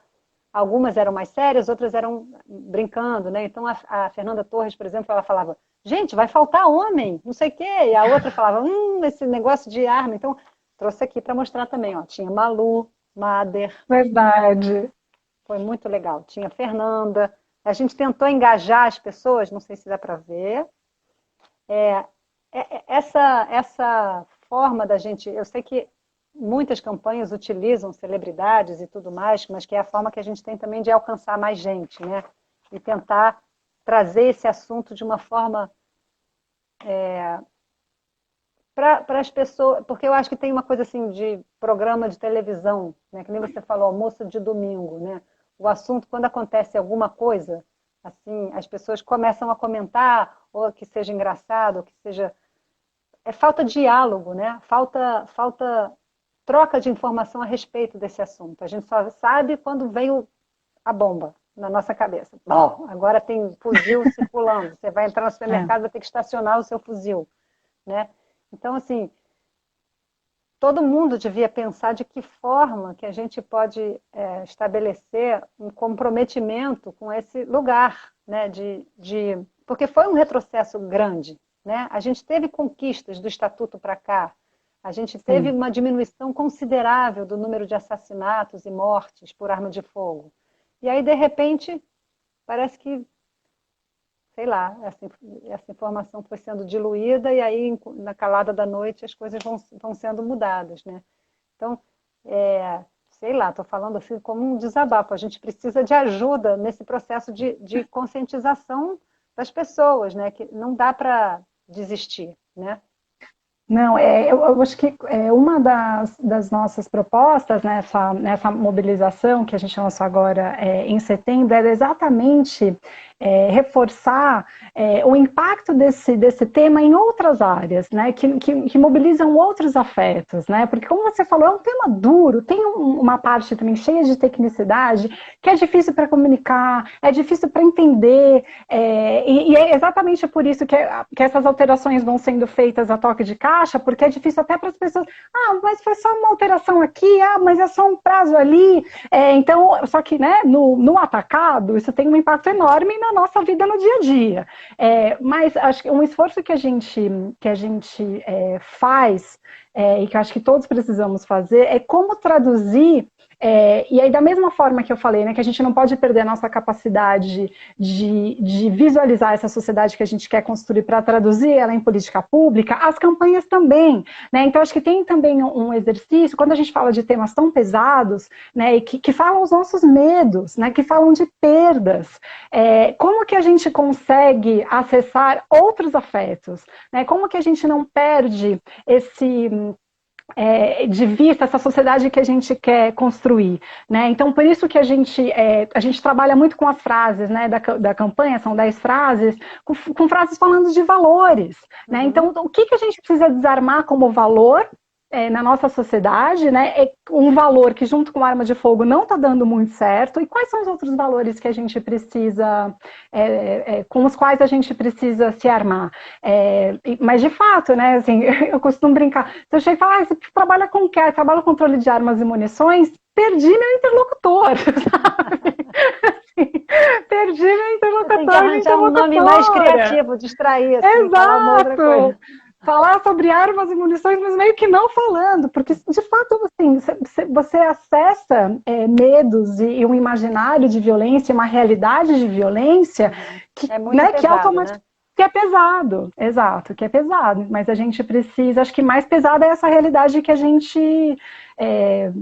Algumas eram mais sérias, outras eram brincando, né? Então a Fernanda Torres, por exemplo, ela falava, gente, vai faltar homem, não sei o quê. E a outra falava, esse negócio de arma. Então, trouxe aqui para mostrar também, ó. Tinha Malu, Mader, Verdade. foi muito legal. Tinha Fernanda. A gente tentou engajar as pessoas, não sei se dá para ver. É, essa forma da gente, eu sei que muitas campanhas utilizam celebridades e tudo mais, mas que é a forma que a gente tem também de alcançar mais gente, né? E tentar trazer esse assunto de uma forma para as pessoas, porque eu acho que tem uma coisa assim de programa de televisão, né? Que nem você falou, almoço de domingo, né? O assunto, quando acontece alguma coisa, assim, as pessoas começam a comentar, ou que seja engraçado, ou que seja falta diálogo, né? Falta troca de informação a respeito desse assunto. A gente só sabe quando veio a bomba na nossa cabeça. Bom, agora tem fuzil circulando. Você vai entrar no É. supermercado, vai ter que estacionar o seu fuzil, né? Então, assim, todo mundo devia pensar de que forma que a gente pode estabelecer um comprometimento com esse lugar, né? Porque foi um retrocesso grande, né? A gente teve conquistas do Estatuto para cá, a gente teve Sim. uma diminuição considerável do número de assassinatos e mortes por arma de fogo. E aí, de repente, parece que, sei lá, essa informação foi sendo diluída e aí, na calada da noite, as coisas vão sendo mudadas, né? Então, sei lá, estou falando assim como um desabafo. A gente precisa de ajuda nesse processo de conscientização das pessoas, né? Que não dá para desistir, né? Não, eu acho que uma das nossas propostas nessa mobilização que a gente lançou agora em setembro era exatamente reforçar o impacto desse tema em outras áreas, né, que mobilizam outros afetos, né, porque como você falou, é um tema duro, tem uma parte também cheia de tecnicidade, que é difícil para comunicar, é difícil para entender, e é exatamente por isso que essas alterações vão sendo feitas a toque de caixa, porque é difícil até para as pessoas, mas foi só uma alteração aqui, mas é só um prazo ali, então, só que, né, no atacado, isso tem um impacto enorme na nossa vida no dia a dia. Mas acho que um esforço que a gente faz, e que eu acho que todos precisamos fazer, é como traduzir, e aí da mesma forma que eu falei, né, que a gente não pode perder a nossa capacidade de visualizar essa sociedade que a gente quer construir para traduzir ela em política pública, as campanhas também, né, então acho que tem também um exercício, quando a gente fala de temas tão pesados, né, e que falam os nossos medos, né, que falam de perdas, como que a gente consegue acessar outros afetos, né, como que a gente não perde de vista essa sociedade que a gente quer construir, né? Então, por isso que a gente trabalha muito com as frases, né, da campanha, são 10 frases, com frases falando de valores, né? Então, o que a gente precisa desarmar como valor na nossa sociedade, né, é um valor que junto com a arma de fogo não está dando muito certo, e quais são os outros valores que a gente precisa, com os quais a gente precisa se armar. Mas de fato, né, assim, eu costumo brincar, se eu chego e falar, você trabalha com o quê? Trabalho com controle de armas e munições, perdi meu interlocutor, sabe? Assim, perdi meu Você tem que interlocutor, minha arranjar um nome mais interlocutora. criativo, distrair, assim, falar uma outra Exato! coisa. falar sobre armas e munições, mas meio que não falando, porque de fato assim, você acessa medos e um imaginário de violência, uma realidade de violência que, É muito né, que pesado, né? automaticamente que é pesado, exato, que é pesado, mas a gente precisa, acho que mais pesada é essa realidade que a gente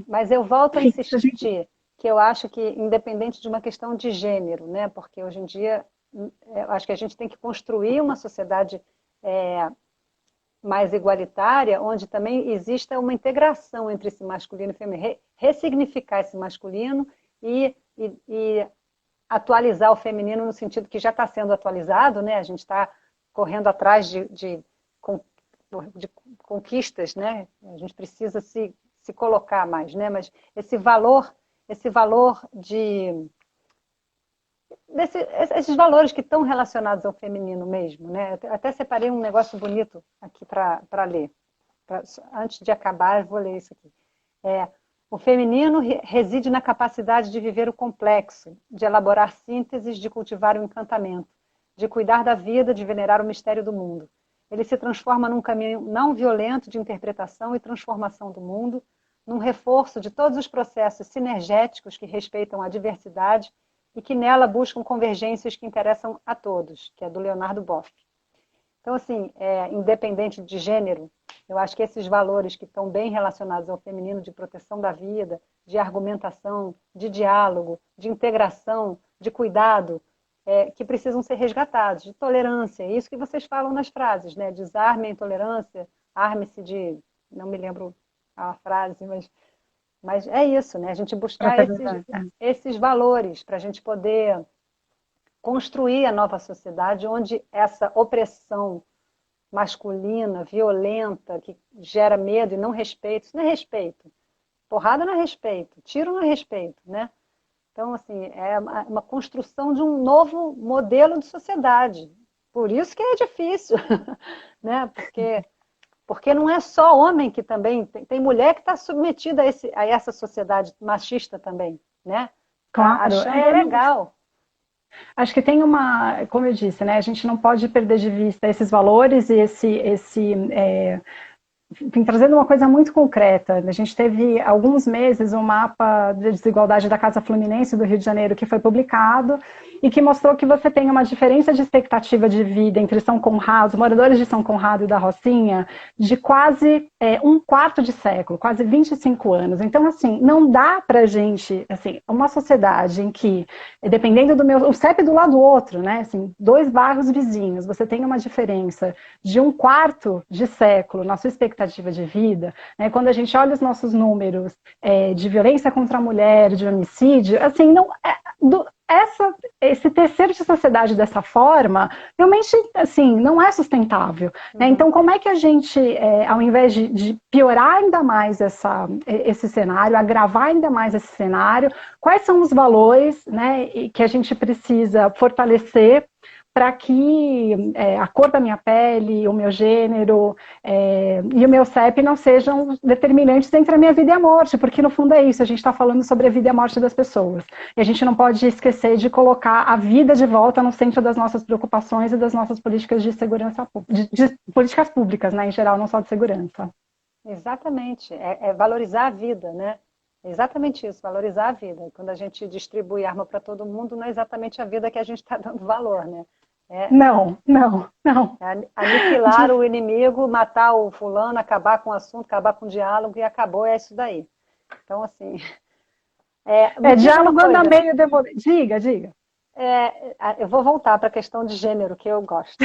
Mas eu volto a enfim, a gente, insistir que eu acho que, independente de uma questão de gênero, né? Porque hoje em dia, eu acho que a gente tem que construir uma sociedade mais igualitária, onde também exista uma integração entre esse masculino e feminino, ressignificar esse masculino e atualizar o feminino no sentido que já está sendo atualizado, né? A gente está correndo atrás de conquistas, né? A gente precisa se colocar mais, né? Mas esse valor esses valores que estão relacionados ao feminino mesmo, né? Eu até separei um negócio bonito aqui para ler. Antes de acabar, eu vou ler isso aqui. O feminino reside na capacidade de viver o complexo, de elaborar sínteses, de cultivar o encantamento, de cuidar da vida, de venerar o mistério do mundo. Ele se transforma num caminho não violento de interpretação e transformação do mundo, num reforço de todos os processos sinergéticos que respeitam a diversidade e que nela buscam convergências que interessam a todos, que é do Leonardo Boff. Então, assim, independente de gênero, eu acho que esses valores que estão bem relacionados ao feminino, de proteção da vida, de argumentação, de diálogo, de integração, de cuidado, que precisam ser resgatados, de tolerância, é isso que vocês falam nas frases, né? Desarme a intolerância, arme-se de... Não me lembro a frase, mas é isso, né? A gente buscar esses valores para a gente poder construir a nova sociedade onde essa opressão masculina, violenta, que gera medo e não respeito, isso não é respeito. Porrada não é respeito, tiro não é respeito, né? Então, assim, é uma construção de um novo modelo de sociedade. Por isso que é difícil, né? Porque não é só homem que também... Tem mulher que está submetida a essa sociedade machista também, né? Tá claro, achando legal. acho que tem uma, como eu disse, né, a gente não pode perder de vista esses valores e enfim, trazendo uma coisa muito concreta. A gente teve há alguns meses um mapa de desigualdade da Casa Fluminense do Rio de Janeiro que foi publicado e que mostrou que você tem uma diferença de expectativa de vida entre São Conrado, os moradores de São Conrado e da Rocinha, de quase um quarto de século, quase 25 anos. Então, assim, não dá pra gente, assim, uma sociedade em que, dependendo o CEP do lado do outro, né, assim, 2 bairros vizinhos, você tem uma diferença de um quarto de século na sua expectativa de vida, né, quando a gente olha os nossos números de violência contra a mulher, de homicídio, assim, não esse terceiro de sociedade dessa forma, realmente, assim, não é sustentável. Né? Então, como é que a gente, ao invés de piorar ainda mais esse cenário, agravar ainda mais esse cenário, quais são os valores, né, que a gente precisa fortalecer para que a cor da minha pele, o meu gênero e o meu CEP não sejam determinantes entre a minha vida e a morte, porque no fundo é isso, a gente está falando sobre a vida e a morte das pessoas. E a gente não pode esquecer de colocar a vida de volta no centro das nossas preocupações e das nossas políticas de segurança, de políticas públicas, né, em geral, não só de segurança. Exatamente, é valorizar a vida, né? É exatamente isso, valorizar a vida. E quando a gente distribui arma para todo mundo, não é exatamente a vida que a gente está dando valor, né? Não, não, não. Aniquilar o inimigo, matar o fulano, acabar com o assunto, acabar com o diálogo e acabou, é isso daí. Então, assim... diálogo anda meio demorado. Diga. Eu vou voltar para a questão de gênero, que eu gosto.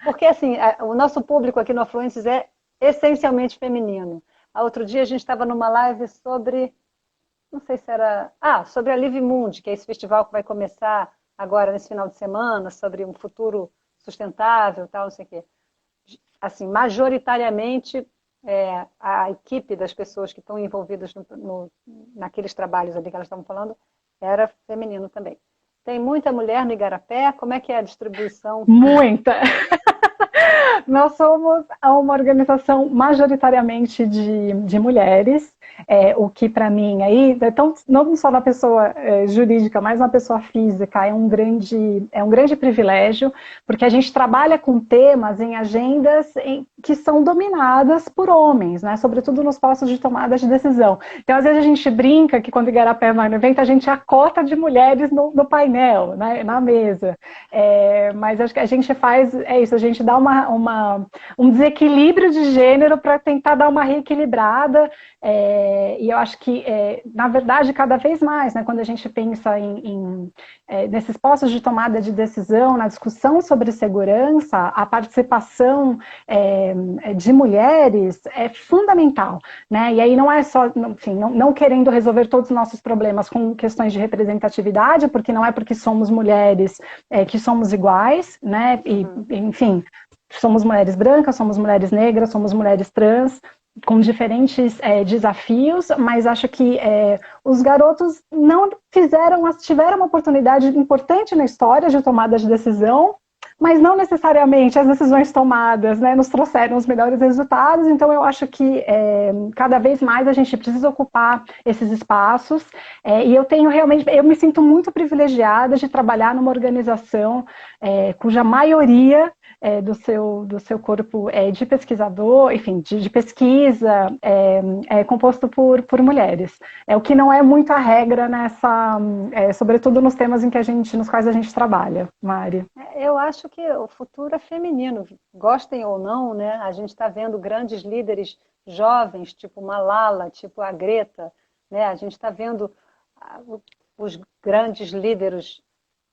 Porque, assim, o nosso público aqui no Afluentes é essencialmente feminino. Outro dia a gente estava numa live sobre... Não sei se era... sobre a Live Mundi, que é esse festival que vai começar agora nesse final de semana, sobre um futuro sustentável, tal, não sei o quê. Assim, majoritariamente, a equipe das pessoas que estão envolvidas naqueles trabalhos ali que elas estavam falando era feminino também. Tem muita mulher no Igarapé? Como é que é a distribuição? Muita! Nós somos uma organização majoritariamente de mulheres, o que para mim aí, então, não só na pessoa jurídica, mas na pessoa física, é um grande privilégio, porque a gente trabalha com temas em agendas que são dominadas por homens, né? Sobretudo nos postos de tomada de decisão. Então, às vezes a gente brinca que quando o Igarapé vai no evento, a gente é a cota de mulheres no painel, né? Na mesa. Mas acho que a gente faz, isso, a gente dá um desequilíbrio de gênero para tentar dar uma reequilibrada, e eu acho que, na verdade, cada vez mais, né, quando a gente pensa nesses postos de tomada de decisão, na discussão sobre segurança, a participação de mulheres é fundamental, né? E aí não é só, enfim, não querendo resolver todos os nossos problemas com questões de representatividade, porque não é porque somos mulheres que somos iguais, né? E, enfim, somos mulheres brancas, somos mulheres negras, somos mulheres trans, com diferentes desafios, mas acho que os garotos não tiveram uma oportunidade importante na história de tomada de decisão, mas não necessariamente as decisões tomadas, né, nos trouxeram os melhores resultados. Então eu acho que cada vez mais a gente precisa ocupar esses espaços, e eu me sinto muito privilegiada de trabalhar numa organização cuja maioria do seu corpo de pesquisador, enfim, de pesquisa, é composto por mulheres. O que não é muito a regra sobretudo nos temas nos quais a gente trabalha, Mari. Eu acho que o futuro é feminino, gostem ou não, né? A gente está vendo grandes líderes jovens, tipo Malala, tipo a Greta, né? A gente está vendo os grandes líderes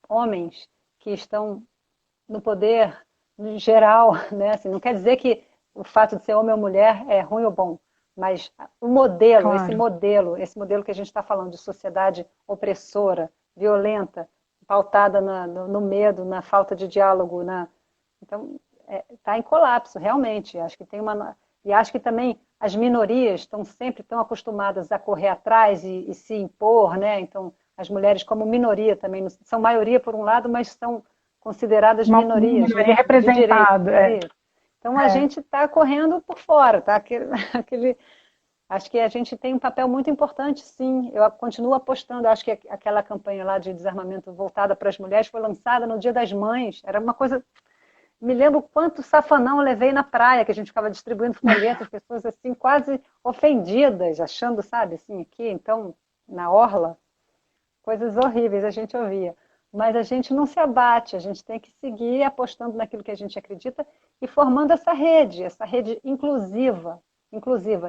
homens que estão no poder em geral, né? Assim, não quer dizer que o fato de ser homem ou mulher é ruim ou bom, mas o modelo, claro. esse modelo que a gente está falando de sociedade opressora, violenta, pautada no medo, na falta de diálogo, então está em colapso, realmente. Acho que e acho que também as minorias estão sempre tão acostumadas a correr atrás e se impor, né? Então as mulheres como minoria também são maioria por um lado, mas são consideradas minorias. Minoria representada. Então a gente está correndo por fora, tá? Acho que a gente tem um papel muito importante, sim. Eu continuo apostando. Acho que aquela campanha lá de desarmamento voltada para as mulheres foi lançada no Dia das Mães. Era uma coisa... Me lembro quanto safanão eu levei na praia, que a gente ficava distribuindo folhetos, pessoas assim, quase ofendidas, achando, sabe, assim, aqui, então, na orla, coisas horríveis a gente ouvia. Mas a gente não se abate, a gente tem que seguir apostando naquilo que a gente acredita e formando essa rede inclusiva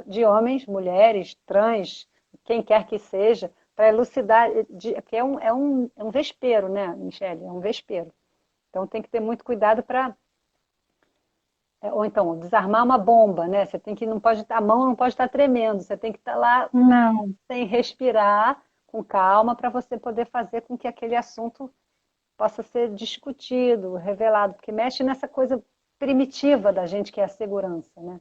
de homens, mulheres, trans, quem quer que seja, para elucidar, porque é um vespeiro, né, Michele? É um vespeiro. Então tem que ter muito cuidado para... Ou então, desarmar uma bomba, né? Você tem que, a mão não pode estar tremendo, você tem que estar lá sem respirar, com calma, para você poder fazer com que aquele assunto possa ser discutido, revelado, porque mexe nessa coisa primitiva da gente, que é a segurança, né?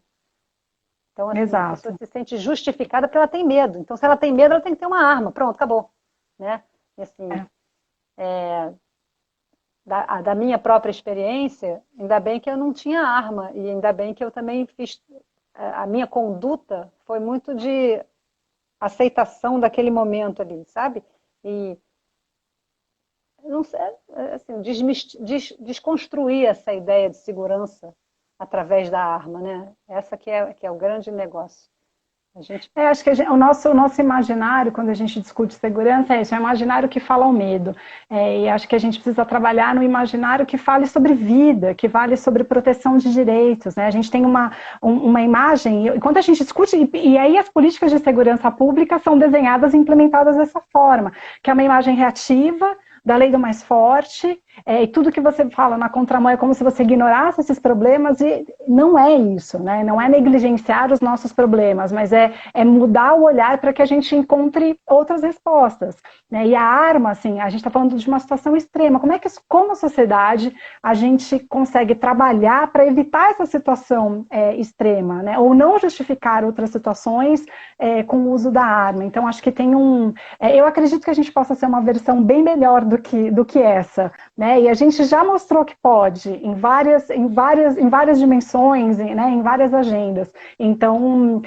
Então, assim, a pessoa se sente justificada porque ela tem medo. Então, se ela tem medo, ela tem que ter uma arma. Pronto, acabou. Né? E, assim, da minha própria experiência, ainda bem que eu não tinha arma. E ainda bem que eu também fiz... A minha conduta foi muito de aceitação daquele momento ali, sabe? E não sei, assim, desconstruir essa ideia de segurança através da arma, né? Essa que é o grande negócio. Acho que o nosso imaginário, quando a gente discute segurança, é um imaginário que fala ao medo. E acho que a gente precisa trabalhar no imaginário que fale sobre vida, que fale sobre proteção de direitos, né? A gente tem uma imagem, e quando a gente discute, e aí as políticas de segurança pública são desenhadas e implementadas dessa forma, que é uma imagem reativa, da lei do mais forte, e tudo que você fala na contramão é como se você ignorasse esses problemas, e não é isso, né? Não é negligenciar os nossos problemas, mas é mudar o olhar para que a gente encontre outras respostas, né? E a arma, assim, a gente está falando de uma situação extrema. Como é que, como sociedade, a gente consegue trabalhar para evitar essa situação extrema, né? Ou não justificar outras situações com o uso da arma? Então, acho que tem eu acredito que a gente possa ser uma versão bem melhor do que essa, né? né? E a gente já mostrou que pode em várias dimensões, né? Em várias agendas. Então,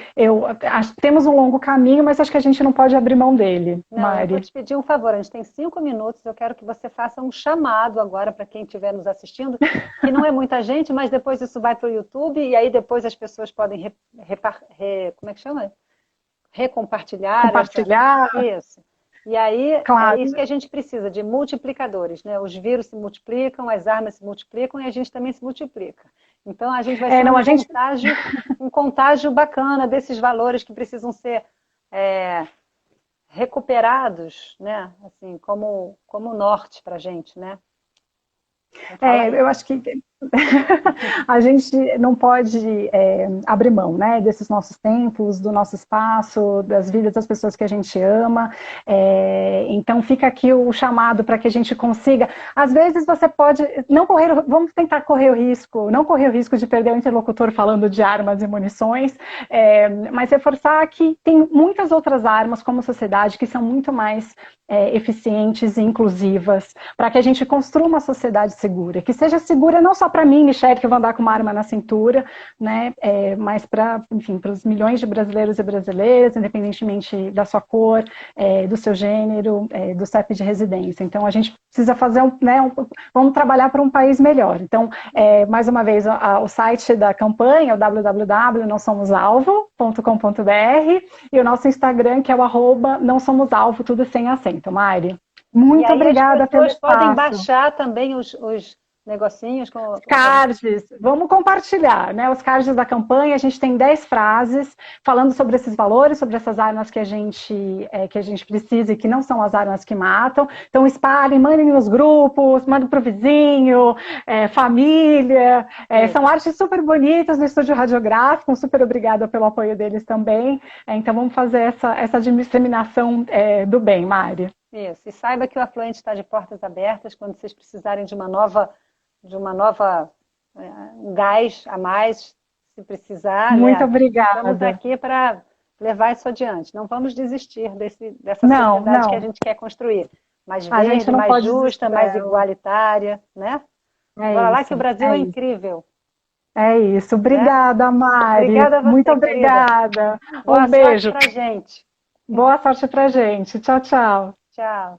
temos um longo caminho, mas acho que a gente não pode abrir mão dele, Não, eu vou Mari. te pedir um favor, a gente tem 5 minutos, eu quero que você faça um chamado agora para quem estiver nos assistindo, que não é muita gente, mas depois isso vai para o YouTube e aí depois as pessoas podem como é que chama? Recompartilhar. Compartilhar. Isso. E aí Claro. é isso que a gente precisa, de multiplicadores, né? Os vírus se multiplicam, as armas se multiplicam e a gente também se multiplica. Então a gente vai ser um contágio bacana desses valores que precisam ser recuperados, né? Assim, como norte para a gente, né? Eu acho que a gente não pode abrir mão, né, desses nossos tempos, do nosso espaço, das vidas das pessoas que a gente ama. Então fica aqui o chamado para que a gente consiga. Às vezes você pode vamos tentar não correr o risco de perder o interlocutor falando de armas e munições, mas reforçar que tem muitas outras armas como sociedade que são muito mais eficientes e inclusivas, para que a gente construa uma sociedade segura, que seja segura não só para mim, Michele, que eu vou andar com uma arma na cintura, né, mas para os milhões de brasileiros e brasileiras, independentemente da sua cor, do seu gênero, do CEP de residência. Então, a gente precisa fazer vamos trabalhar para um país melhor. Então, mais uma vez, o site da campanha, o www.nãosomosalvo.com.br, e o nosso Instagram, que é o @nãosomosalvo, tudo sem acento. Mari, muito obrigada pelo espaço. As pessoas podem baixar também os negocinhos. Cards, vamos compartilhar, né? Os cards da campanha, a gente tem 10 frases falando sobre esses valores, sobre essas armas que a gente precisa e que não são as armas que matam. Então espalhem, mandem nos grupos, mandem para o vizinho, família. São artes super bonitas no Estúdio Radiográfico, super obrigada pelo apoio deles também. Então vamos fazer essa disseminação do bem, Mari. Isso, e saiba que o Afluente está de portas abertas quando vocês precisarem de um gás a mais, se precisar. Muito obrigada. Estamos aqui para levar isso adiante. Não vamos desistir dessa sociedade que a gente quer construir. Mais verde, mais justa, mais igualitária, né? Bora lá que o Brasil é incrível. É isso. Obrigada, Mari. Obrigada a você, muito obrigada. Boa um beijo. Boa sorte pra gente. Boa sorte pra gente. Tchau, tchau. Tchau.